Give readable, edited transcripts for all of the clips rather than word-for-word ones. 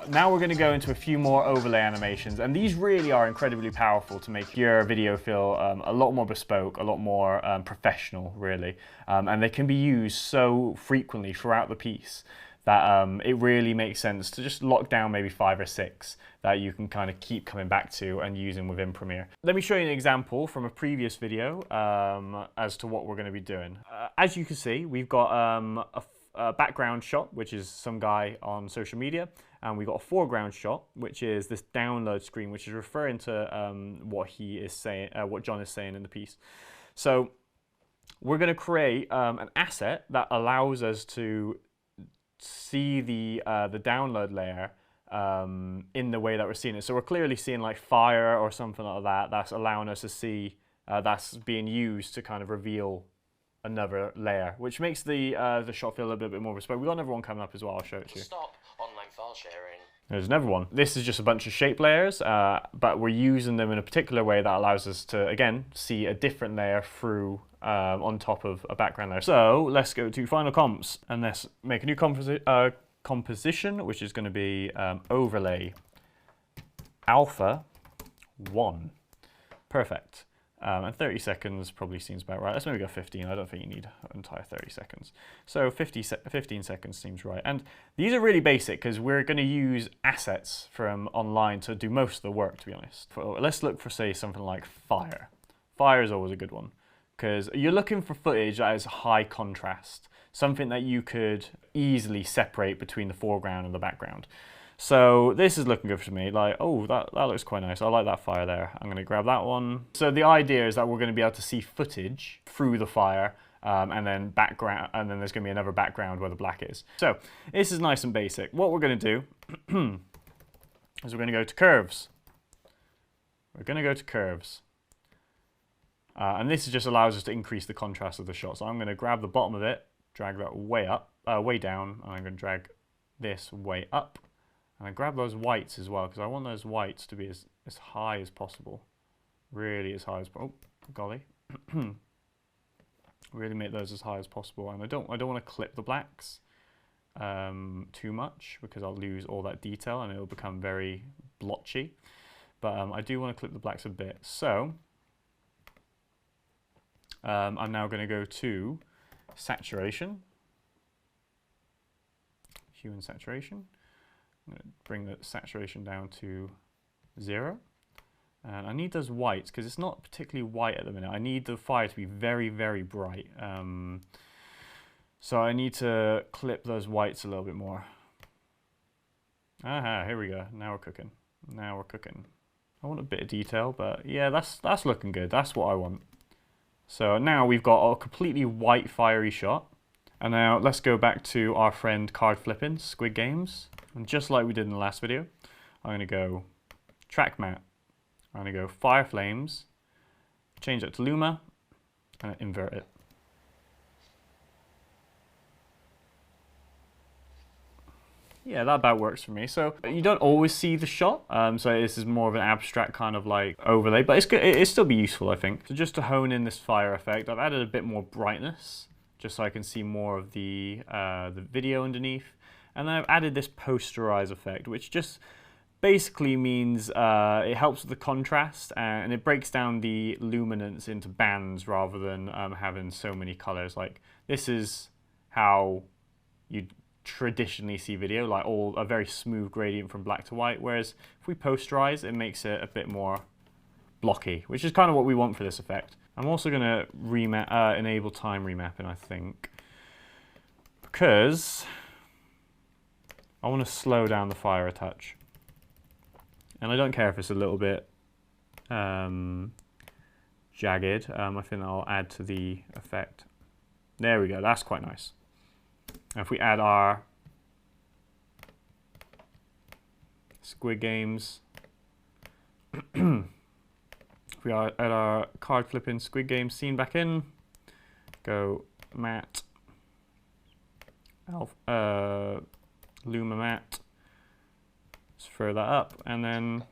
now we're going to go into a few more overlay animations, and these really are incredibly powerful to make your video feel a lot more bespoke, a lot more professional, really. And they can be used so frequently throughout the piece that it really makes sense to just lock down maybe 5 or 6 that you can kind of keep coming back to and using within Premiere. Let me show you an example from a previous video as to what we're going to be doing. As you can see, we've got a background shot, which is some guy on social media, and we've got a foreground shot, which is this download screen, which is referring to what he is saying, what John is saying in the piece. So we're going to create an asset that allows us to see the download layer in the way that we're seeing it. So we're clearly seeing like fire or something like that. That's allowing us to see that's being used to kind of reveal another layer, which makes the shot feel a little bit more bespoke. We've got another one coming up as well. I'll show it to you. Stop online file sharing. There's another one. This is just a bunch of shape layers, but we're using them in a particular way that allows us to, again, see a different layer through on top of a background layer. So let's go to Final Comps, and let's make a new composition, which is going to be overlay alpha 1. Perfect. And 30 seconds probably seems about right. Let's maybe go 15. I don't think you need an entire 30 seconds. So 15 seconds seems right. And these are really basic because we're going to use assets from online to do most of the work, to be honest. Let's look for, say, something like fire. Fire is always a good one because you're looking for footage that is high contrast, something that you could easily separate between the foreground and the background. So this is looking good for me, like, oh, that looks quite nice. I like that fire there. I'm gonna grab that one. So the idea is that we're gonna be able to see footage through the fire and then background, and then there's gonna be another background where the black is. So this is nice and basic. What we're gonna do is we're gonna go to curves. We're gonna go to curves. And this just allows us to increase the contrast of the shot. So I'm gonna grab the bottom of it, drag that way up, way down, and I'm gonna drag this way up. And I grab those whites as well, because I want those whites to be as high as possible. Really as high as possible. Oh, golly. Really make those as high as possible. And I don't want to clip the blacks too much, because I'll lose all that detail and it'll become very blotchy. But I do want to clip the blacks a bit. So I'm now going to go to saturation. Hue and saturation. I'm going to bring the saturation down to 0. And I need those whites because it's not particularly white at the minute. I need the fire to be very, very bright. So I need to clip those whites a little bit more. Aha, here we go. Now we're cooking. Now we're cooking. I want a bit of detail, but yeah, that's looking good. That's what I want. So now we've got a completely white fiery shot. And now let's go back to our friend card flipping, Squid Games. And just like we did in the last video, I'm going to go track matte. I'm going to go fire flames, change it to Luma, and invert it. Yeah, that about works for me. So you don't always see the shot, so this is more of an abstract kind of like overlay, but it'll still be useful, I think. So just to hone in this fire effect, I've added a bit more brightness, just so I can see more of the video underneath. And then I've added this posterize effect, which just basically means it helps with the contrast and it breaks down the luminance into bands rather than having so many colors. Like this is how you traditionally see video, like a very smooth gradient from black to white. Whereas if we posterize, it makes it a bit more blocky, which is kind of what we want for this effect. I'm also going to enable time remapping, I think, because I want to slow down the fire a touch. And I don't care if it's a little bit jagged. I think I'll add to the effect. There we go, that's quite nice. And if we add our Squid Games, if we add our card flipping Squid Games scene back in, go matte, Luma matte, let's throw that up, and then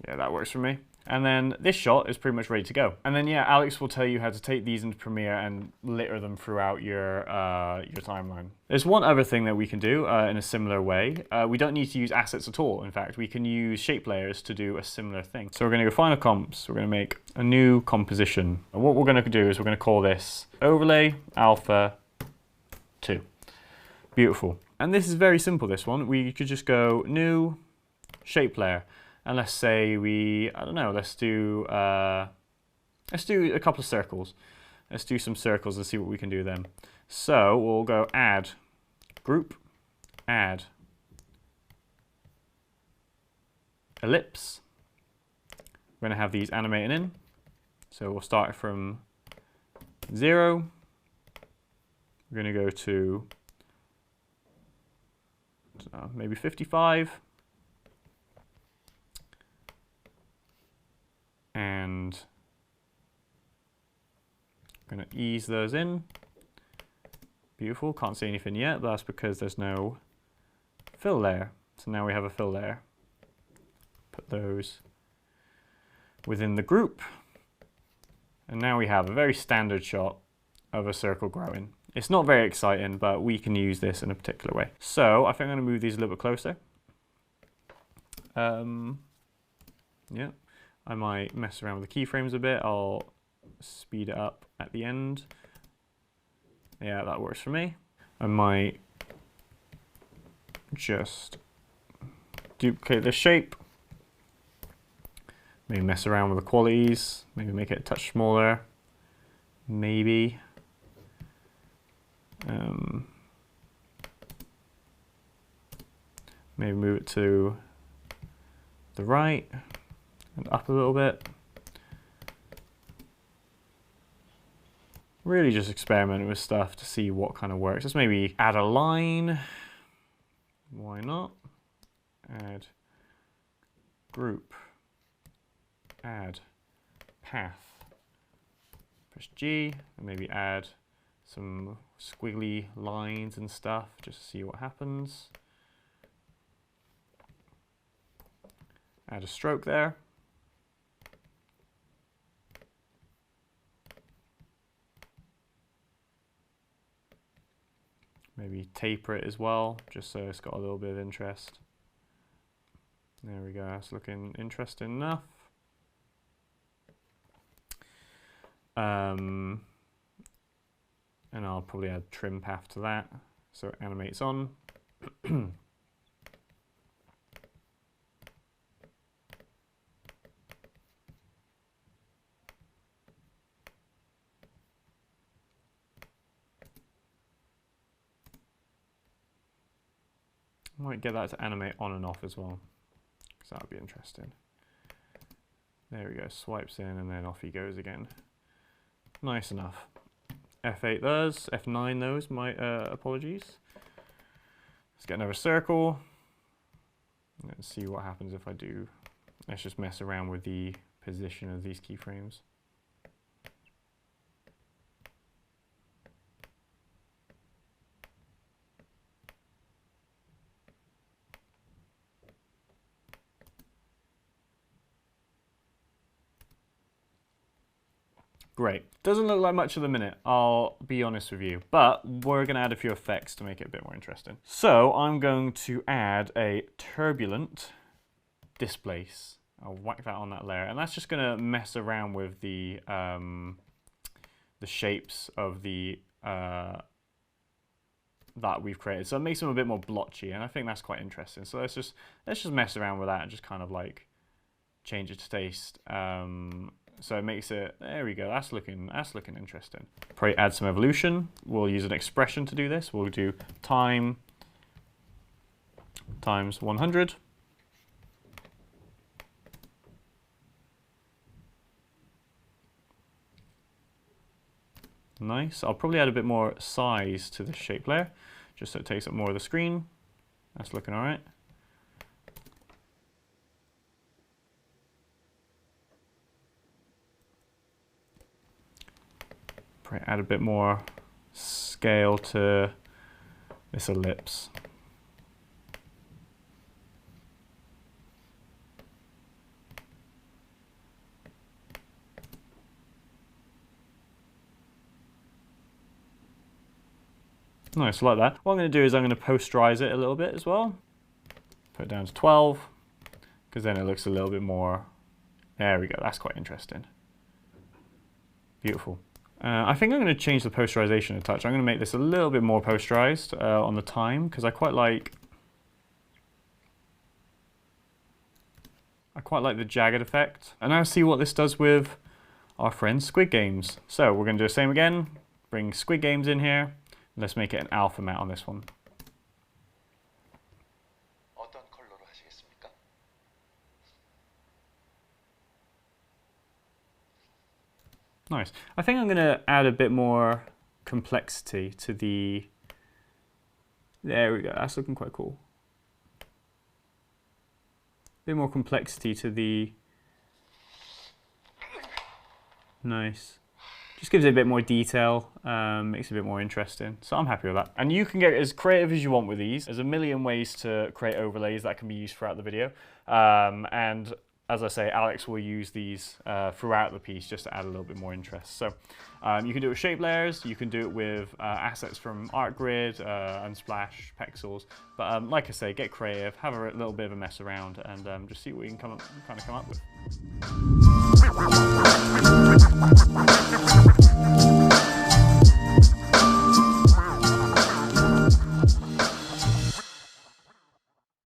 Yeah, that works for me. And then this shot is pretty much ready to go. And then yeah, Alex will tell you how to take these into Premiere and litter them throughout your timeline. There's one other thing that we can do in a similar way. We don't need to use assets at all. In fact, we can use shape layers to do a similar thing. So we're going to go Final Comps. We're going to make a new composition. And what we're going to do is we're going to call this Overlay Alpha 2. Beautiful. And this is very simple, this one. We could just go New Shape Layer. And let's say I don't know, let's do a couple of circles. Let's do some circles and see what we can do then. So we'll go Add Group, Add Ellipse. We're going to have these animating in. So we'll start from 0. We're going to go to maybe 55. And I'm going to ease those in. Beautiful, can't see anything yet, but that's because there's no fill layer. So now we have a fill layer. Put those within the group. And now we have a very standard shot of a circle growing. It's not very exciting, but we can use this in a particular way. So I think I'm going to move these a little bit closer. Yeah. I might mess around with the keyframes a bit. I'll speed it up at the end. Yeah, that works for me. I might just duplicate the shape. Maybe mess around with the qualities. Maybe make it a touch smaller. Maybe. Maybe move it to the right. And up a little bit. Really just experimenting with stuff to see what kind of works. Let's maybe add a line. Why not? Add group. Add path. Press G and maybe add some squiggly lines and stuff just to see what happens. Add a stroke there. Maybe taper it as well, just so it's got a little bit of interest. There we go, that's looking interesting enough. And I'll probably add trim path to that, so it animates on. Might get that to animate on and off as well, because that would be interesting. There we go, swipes in and then off he goes again. Nice enough. F8 those, F9 those, my apologies. Let's get another circle. Let's see what happens if I do. Let's just mess around with the position of these keyframes. Great. Doesn't look like much at the minute, I'll be honest with you, but we're going to add a few effects to make it a bit more interesting. So I'm going to add a turbulent displace. I'll whack that on that layer, and that's just going to mess around with the shapes of the that we've created. So it makes them a bit more blotchy, and I think that's quite interesting. So let's just mess around with that and just kind of like change it to taste. So it makes it, there we go, that's looking interesting. Probably add some evolution. We'll use an expression to do this. We'll do time times 100. Nice. I'll probably add a bit more size to the shape layer, just so it takes up more of the screen. That's looking all right. Probably add a bit more scale to this ellipse. Nice, I like that. What I'm going to do is I'm going to posterize it a little bit as well. Put it down to 12, because then it looks a little bit more, there we go, that's quite interesting. Beautiful. I think I'm going to change the posterization a touch. I'm going to make this a little bit more posterized on the time, because I quite like the jagged effect. And now see what this does with our friend Squid Games. So we're going to do the same again, bring Squid Games in here. Let's make it an alpha matte on this one. Nice. I think I'm going to add a bit more complexity to the... There we go, that's looking quite cool. A bit more complexity to the... Nice. Just gives it a bit more detail, makes it a bit more interesting. So I'm happy with that. And you can get as creative as you want with these. There's a million ways to create overlays that can be used throughout the video. And as I say, Alex will use these throughout the piece just to add a little bit more interest. So you can do it with shape layers, you can do it with assets from ArtGrid, Unsplash, Pexels. But like I say, get creative, have a little bit of a mess around, and just see what you can kind of come up with.